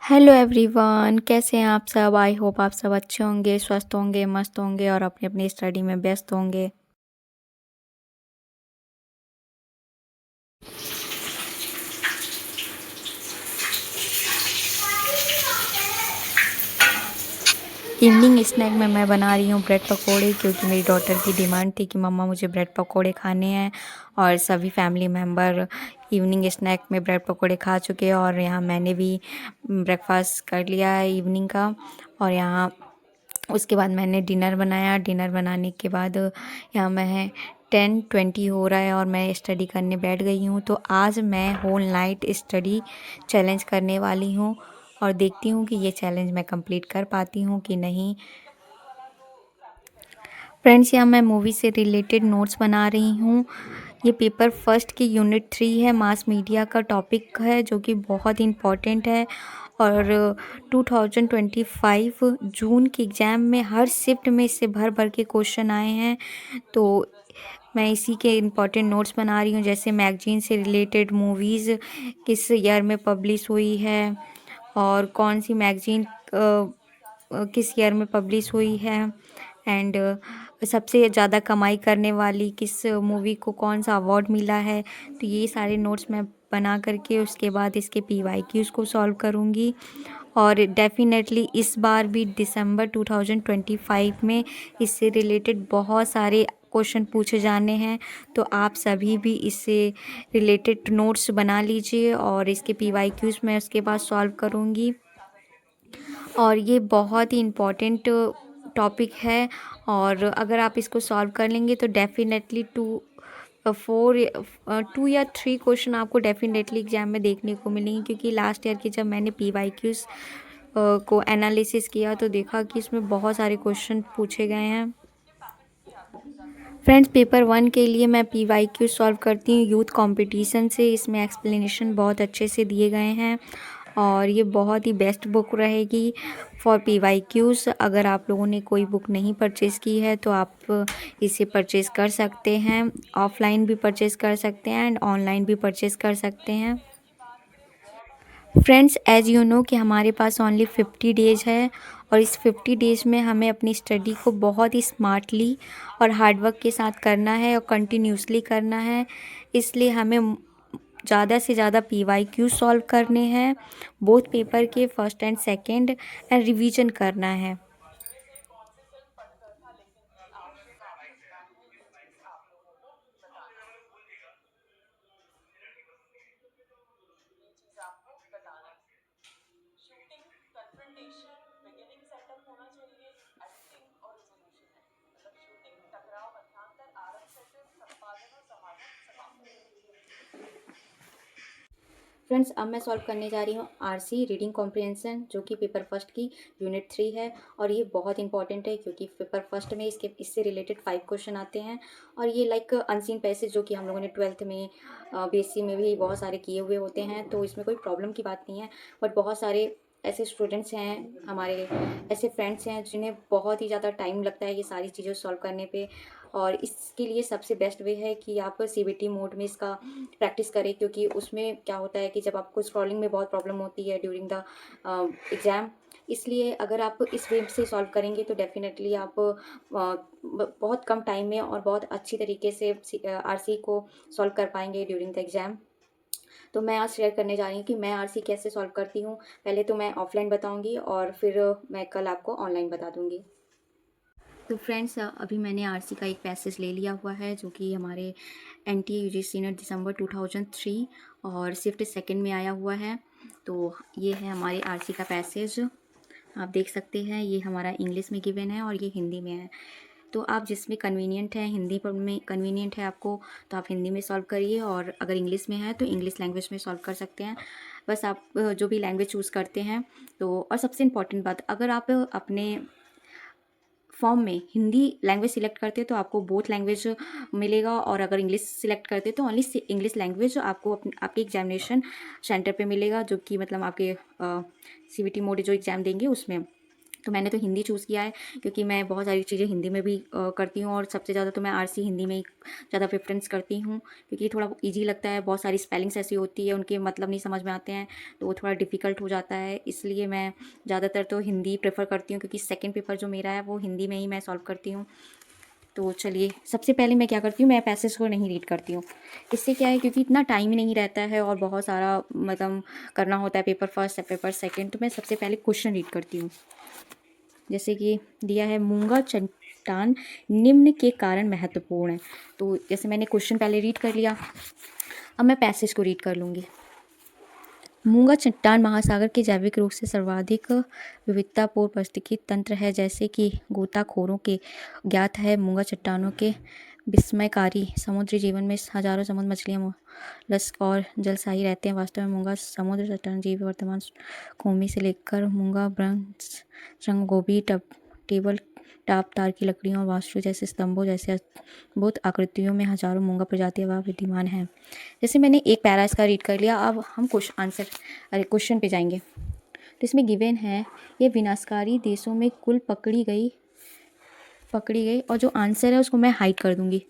Hello everyone, कैसे हैं आप सब। आई होप आप सब अच्छे होंगे, स्वस्थ होंगे, मस्त होंगे और अपनी अपनी स्टडी में व्यस्त होंगे। इवनिंग स्नैक में मैं बना रही हूँ ब्रेड पकोड़े, क्योंकि मेरी डॉटर की डिमांड थी कि मम्मा मुझे ब्रेड पकोड़े खाने हैं। और सभी फैमिली मेम्बर इवनिंग स्नैक में ब्रेड पकोड़े खा चुके हैं और यहाँ मैंने भी ब्रेकफास्ट कर लिया है इवनिंग का। और यहाँ उसके बाद मैंने डिनर बनाया। डिनर बनाने के बाद यहाँ मैं 10:20 हो रहा है और मैं स्टडी करने बैठ गई हूँ। तो आज मैं होल नाइट स्टडी चैलेंज करने वाली हूँ और देखती हूँ कि ये चैलेंज मैं कंप्लीट कर पाती हूँ कि नहीं। फ्रेंड्स, यहाँ मैं मूवी से रिलेटेड नोट्स बना रही हूँ। ये पेपर फर्स्ट की यूनिट 3 है, मास मीडिया का टॉपिक है जो कि बहुत इम्पॉर्टेंट है। और 2025 जून के एग्ज़ाम में हर शिफ्ट में इससे भर भर के क्वेश्चन आए हैं। तो मैं इसी के इम्पॉर्टेंट नोट्स बना रही हूँ, जैसे मैगजीन से रिलेटेड मूवीज़ किस ईयर में पब्लिश हुई है और कौन सी मैगजीन किस ईयर में पब्लिश हुई है, एंड सबसे ज़्यादा कमाई करने वाली किस मूवी को कौन सा अवार्ड मिला है। तो ये सारे नोट्स मैं बना करके उसके बाद इसके PYQs को सॉल्व करूँगी। और डेफ़िनेटली इस बार भी दिसंबर 2025 में इससे रिलेटेड बहुत सारे क्वेश्चन पूछे जाने हैं। तो आप सभी भी इससे रिलेटेड नोट्स बना लीजिए और इसके PYQs मैं उसके बाद सॉल्व करूँगी। और ये बहुत ही इम्पॉर्टेंट टॉपिक है और अगर आप इसको सॉल्व कर लेंगे तो डेफ़िनेटली 2 या 3 क्वेश्चन आपको डेफ़िनेटली एग्ज़ाम में देखने को मिलेंगे, क्योंकि लास्ट ईयर की जब मैंने PYQs को एनालिसिस किया तो देखा कि इसमें बहुत सारे क्वेश्चन पूछे गए हैं। फ्रेंड्स, पेपर 1 के लिए मैं PYQ सॉल्व करती हूँ यूथ कंपटीशन से। इसमें एक्सप्लेनेशन बहुत अच्छे से दिए गए हैं और ये बहुत ही बेस्ट बुक रहेगी फॉर PYQs। अगर आप लोगों ने कोई बुक नहीं परचेज़ की है तो आप इसे परचेज़ कर सकते हैं। ऑफ़लाइन भी परचेज़ कर सकते हैं एंड ऑनलाइन भी परचेज़ कर सकते हैं। फ्रेंड्स, एज़ यू नो कि हमारे पास ओनली 50 डेज़ है और इस 50 डेज़ में हमें अपनी स्टडी को बहुत ही स्मार्टली और हार्डवर्क के साथ करना है और कंटिन्यूसली करना है। इसलिए हमें ज़्यादा से ज़्यादा PYQ सॉल्व करने हैं, बोथ पेपर के first and second, and revision करना है। फ्रेंड्स, अब मैं सॉल्व करने जा रही हूँ RC रीडिंग कॉम्प्रिहेंशन, जो कि पेपर फर्स्ट की यूनिट 3 है और ये बहुत इंपॉर्टेंट है क्योंकि पेपर फर्स्ट में इससे रिलेटेड 5 क्वेश्चन आते हैं। और ये लाइक अनसीन पैसेज जो कि हम लोगों ने 12th में BSc में भी बहुत सारे किए हुए होते हैं, तो इसमें कोई प्रॉब्लम की बात नहीं है। बट बहुत सारे ऐसे स्टूडेंट्स हैं हमारे, ऐसे फ्रेंड्स हैं जिन्हें बहुत ही ज़्यादा टाइम लगता है ये सारी चीज़ें सॉल्व करने पे। और इसके लिए सबसे बेस्ट वे है कि आप CBT मोड में इसका प्रैक्टिस करें, क्योंकि उसमें क्या होता है कि जब आपको स्क्रॉलिंग में बहुत प्रॉब्लम होती है ड्यूरिंग द एग्ज़ाम, इसलिए अगर आप इस वे से सॉल्व करेंगे तो डेफ़िनेटली आप बहुत कम टाइम में और बहुत अच्छी तरीके से RC को सॉल्व कर पाएंगे ड्यूरिंग द एग्ज़ाम। तो मैं आज शेयर करने जा रही हूँ कि मैं RC कैसे सॉल्व करती हूँ। पहले तो मैं ऑफलाइन बताऊँगी और फिर मैं कल आपको ऑनलाइन बता दूँगी। तो फ्रेंड्स, अभी मैंने RC का एक पैसेज ले लिया हुआ है जो कि हमारे NTA UGC ने दिसंबर 2003 और शिफ्ट सेकंड में आया हुआ है। तो ये है हमारे RC का पैसेज, आप देख सकते हैं। ये हमारा इंग्लिश में गिवन है और ये हिंदी में है। तो आप जिसमें कन्वीनियंट है, हिंदी पर में कन्वीनियंट है आपको तो आप हिंदी में सॉल्व करिए, और अगर इंग्लिश में है तो इंग्लिश लैंग्वेज में सॉल्व कर सकते हैं। बस आप जो भी लैंग्वेज चूज़ करते हैं तो। और सबसे इम्पॉर्टेंट बात, अगर आप अपने फॉर्म में हिंदी लैंग्वेज सिलेक्ट करते हैं तो आपको बोथ लैंग्वेज मिलेगा, और अगर इंग्लिश सिलेक्ट करते हैं तो ओनली इंग्लिश लैंग्वेज आपको आपके एग्जामिनेशन सेंटर पे मिलेगा, जो कि मतलब आपके CBT मोड जो एग्ज़ाम देंगे उसमें। तो मैंने तो हिंदी चूज़ किया है क्योंकि मैं बहुत सारी चीज़ें हिंदी में भी करती हूँ, और सबसे ज़्यादा तो मैं आरसी हिंदी में ही ज़्यादा प्रेफरेंस करती हूँ क्योंकि थोड़ा ईजी लगता है। बहुत सारी स्पेलिंग्स ऐसी होती है, उनके मतलब नहीं समझ में आते हैं तो वो थोड़ा डिफ़िकल्ट हो जाता है, इसलिए मैं ज़्यादातर तो हिंदी प्रेफर करती हूँ क्योंकि सेकेंड पेपर जो मेरा है वो हिंदी में ही मैं सॉल्व करती हूँ। तो चलिए, सबसे पहले मैं क्या करती हूँ, मैं पैसेज को नहीं रीड करती हूँ। इससे क्या है, क्योंकि इतना टाइम ही नहीं रहता है और बहुत सारा मतलब करना होता है पेपर फर्स्ट या पेपर सेकंड, तो मैं सबसे पहले क्वेश्चन रीड करती हूँ। जैसे कि दिया है, मूंगा चट्टान निम्न के कारण महत्वपूर्ण है। तो जैसे मैंने क्वेश्चन पहले रीड कर लिया, अब मैं पैसेज को रीड कर लूँगी। मूंगा चट्टान महासागर के जैविक रूप से सर्वाधिक विविधतापूर्ण पारिस्थितिकी तंत्र है। जैसे कि गोताखोरों के ज्ञात है, मूंगा चट्टानों के विस्मयकारी समुद्री जीवन में हजारों समुद्र मछलियाँ, मोलस्क और जलसाही रहते हैं। वास्तव में मूंगा समुद्र चट्टान जीव वर्तमान कोमी से लेकर मूंगा ब्रंश रंग गोभी टेबल टाप तार की लकड़ियों और वास्तु जैसे स्तंभों जैसे अद्भुत आकृतियों में हजारों मूंगा प्रजातियां वहाँ विद्यमान हैं। जैसे मैंने एक पैरा इसका रीड कर लिया, अब हम क्वेश्चन पे जाएंगे। तो इसमें गिवन है, ये विनाशकारी देशों में कुल पकड़ी गई और जो आंसर है उसको मैं हाइड कर दूंगी।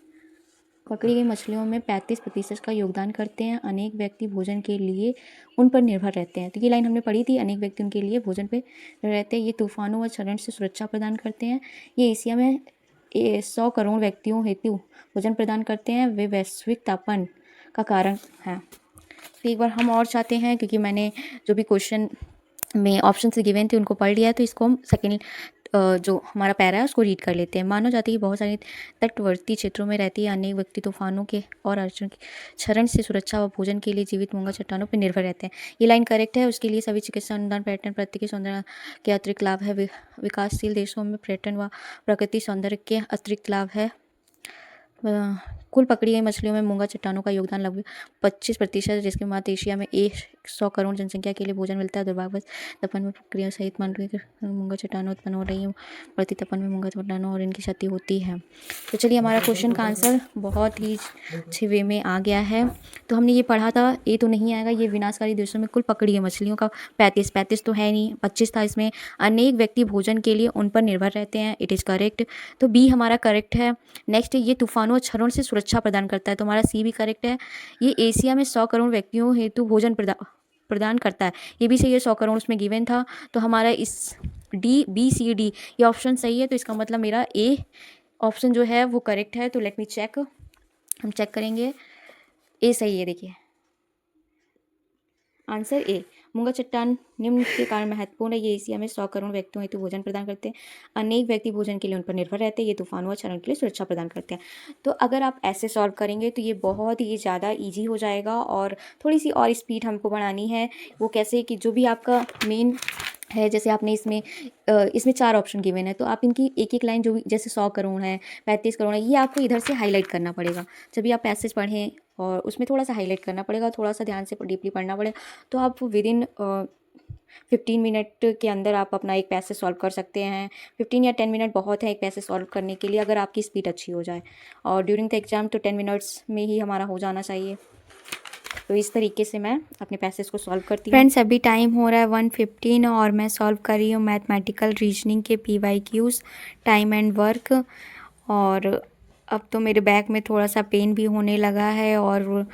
पकड़ी गई मछलियों में 35% का योगदान करते हैं। अनेक व्यक्ति भोजन के लिए उन पर निर्भर रहते हैं। तो ये लाइन हमने पढ़ी थी, अनेक व्यक्ति उनके लिए भोजन पे रहते हैं। ये तूफानों व क्षरण से सुरक्षा प्रदान करते हैं। ये एशिया में 100 करोड़ व्यक्तियों हेतु भोजन प्रदान करते हैं। वे वैश्विक तापन का कारण है। तो एक बार हम और चाहते हैं, क्योंकि मैंने जो भी क्वेश्चन में ऑप्शन से गिवन थे उनको पढ़ लिया है, तो इसको हम सेकेंड जो हमारा पैरा है उसको रीड कर लेते हैं। मानव जाति की बहुत सारी तटवर्ती क्षेत्रों में रहती है। अनेक व्यक्ति तूफानों के और अर्जुन के क्षरण से सुरक्षा व भोजन के लिए जीवित मूंगा चट्टानों पर निर्भर रहते हैं। ये लाइन करेक्ट है। उसके लिए सभी चिकित्सा अनुदान, पर्यटन, प्रकृति सौंदर्य के अतिरिक्त लाभ है। विकासशील देशों में पर्यटन व प्रकृति सौंदर्य के अतिरिक्त लाभ है। कुल पकड़ी गई मछलियों में मूंगा चट्टानों का योगदान लगभग 25% है, जिसके बाद एशिया में 100 करोड़ जनसंख्या के लिए भोजन मिलता है। दुर्भाग्यवश तपन में प्रक्रिया सहित मूंगा चट्टानों उत्पन्न हो रही है। बढ़ती तपन में मूंगा चट्टानों और इनकी क्षति होती है। तो चलिए, हमारा क्वेश्चन का आंसर बहुत ही अच्छे वे में आ गया है। तो हमने ये पढ़ा था, ये तो नहीं आएगा, ये विनाशकारी देशों में कुल पकड़ी गई मछलियों का 35 तो है नहीं, 25 था इसमें। अनेक व्यक्ति भोजन के लिए उन पर निर्भर रहते हैं। इट इज़ करेक्ट, तो बी हमारा करेक्ट है। नेक्स्ट, ये तूफानों और क्षरण से सुरक्षा प्रदान करता है, तो हमारा सी भी करेक्ट है। ये एशिया में 100 करोड़ व्यक्तियों हेतु भोजन प्रदान करता है, ये भी सही है। 100 करोड़ उसमें गिवन था, तो हमारा इस डी बी सी डी ये ऑप्शन सही है। तो इसका मतलब मेरा ए ऑप्शन जो है वो करेक्ट है। तो लेट मी चेक, हम चेक करेंगे। ए सही है। देखिए आंसर ए, मूंगा चट्टान निम्न के कारण महत्वपूर्ण है। ये एशिया में 100 करोड़ व्यक्तियों हेतु भोजन प्रदान करते हैं। अनेक व्यक्ति भोजन के लिए उन पर निर्भर रहते हैं। ये तूफानों व क्षरण के लिए सुरक्षा प्रदान करते हैं। तो अगर आप ऐसे सॉल्व करेंगे तो ये बहुत ही ज़्यादा ईजी हो जाएगा, और थोड़ी सी और स्पीड हमको बढ़ानी है। वो कैसे कि जो भी आपका मेन है, जैसे आपने इसमें 4 ऑप्शन गिवन है, तो आप इनकी एक एक लाइन जो भी, जैसे 100 करोड़ है, 35 करोड़ है, ये आपको इधर से हाईलाइट करना पड़ेगा। जब भी आप पैसेज पढ़ें और उसमें थोड़ा सा हाईलाइट करना पड़ेगा, थोड़ा सा ध्यान से डीपली पढ़ना पड़ेगा, तो आप विदिन 15 मिनट के अंदर आप अपना एक पैसेज सॉल्व कर सकते हैं। 15 या 10 मिनट बहुत है एक पैसेज सॉल्व करने के लिए, अगर आपकी स्पीड अच्छी हो जाए। और ड्यूरिंग द एग्जाम तो 10 मिनट्स में ही हमारा हो जाना चाहिए। तो इस तरीके से मैं अपने पैसेज को सॉल्व करती हूँ। फ्रेंड्स, अभी टाइम हो रहा है 1:15 और मैं सॉल्व कर रही हूँ मैथमेटिकल रीजनिंग के PYQs, टाइम एंड वर्क। और अब तो मेरे बैक में थोड़ा सा पेन भी होने लगा है, और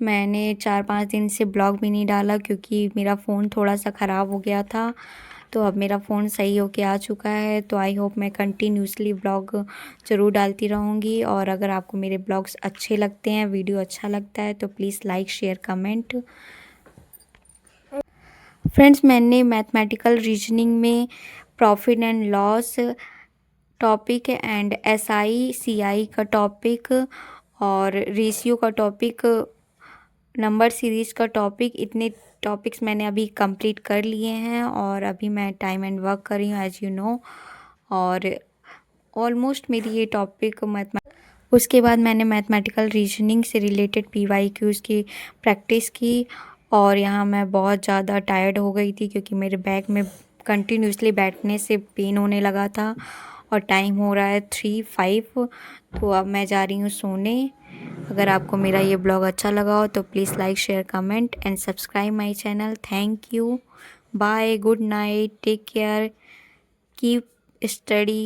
मैंने 4-5 दिन से ब्लॉग भी नहीं डाला क्योंकि मेरा फ़ोन थोड़ा सा ख़राब हो गया था। तो अब मेरा फ़ोन सही होके आ चुका है, तो आई होप मैं कंटिन्यूसली ब्लॉग ज़रूर डालती रहूँगी। और अगर आपको मेरे ब्लॉग्स अच्छे लगते हैं, वीडियो अच्छा लगता है, तो please like, share, comment. Friends, मैंने मैथमेटिकल रीजनिंग में profit and loss topic and SI CI का टॉपिक और रेशियो का टॉपिक, नंबर सीरीज़ का टॉपिक, इतने टॉपिक्स मैंने अभी कंप्लीट कर लिए हैं। और अभी मैं टाइम एंड वर्क कर रही हूँ, एज यू नो। और ऑलमोस्ट मेरी ये टॉपिक उसके बाद मैंने मैथमेटिकल रीजनिंग से रिलेटेड PYQs की प्रैक्टिस की। और यहाँ मैं बहुत ज़्यादा टायर्ड हो गई थी क्योंकि मेरे बैक में कंटिन्यूसली बैठने से पेन होने लगा था। और टाइम हो रहा है 3:05, तो अब मैं जा रही हूँ सोने। अगर आपको मेरा ये ब्लॉग अच्छा लगा हो तो please like, share, comment and subscribe my channel. Thank you, bye, good night, take care. Keep study.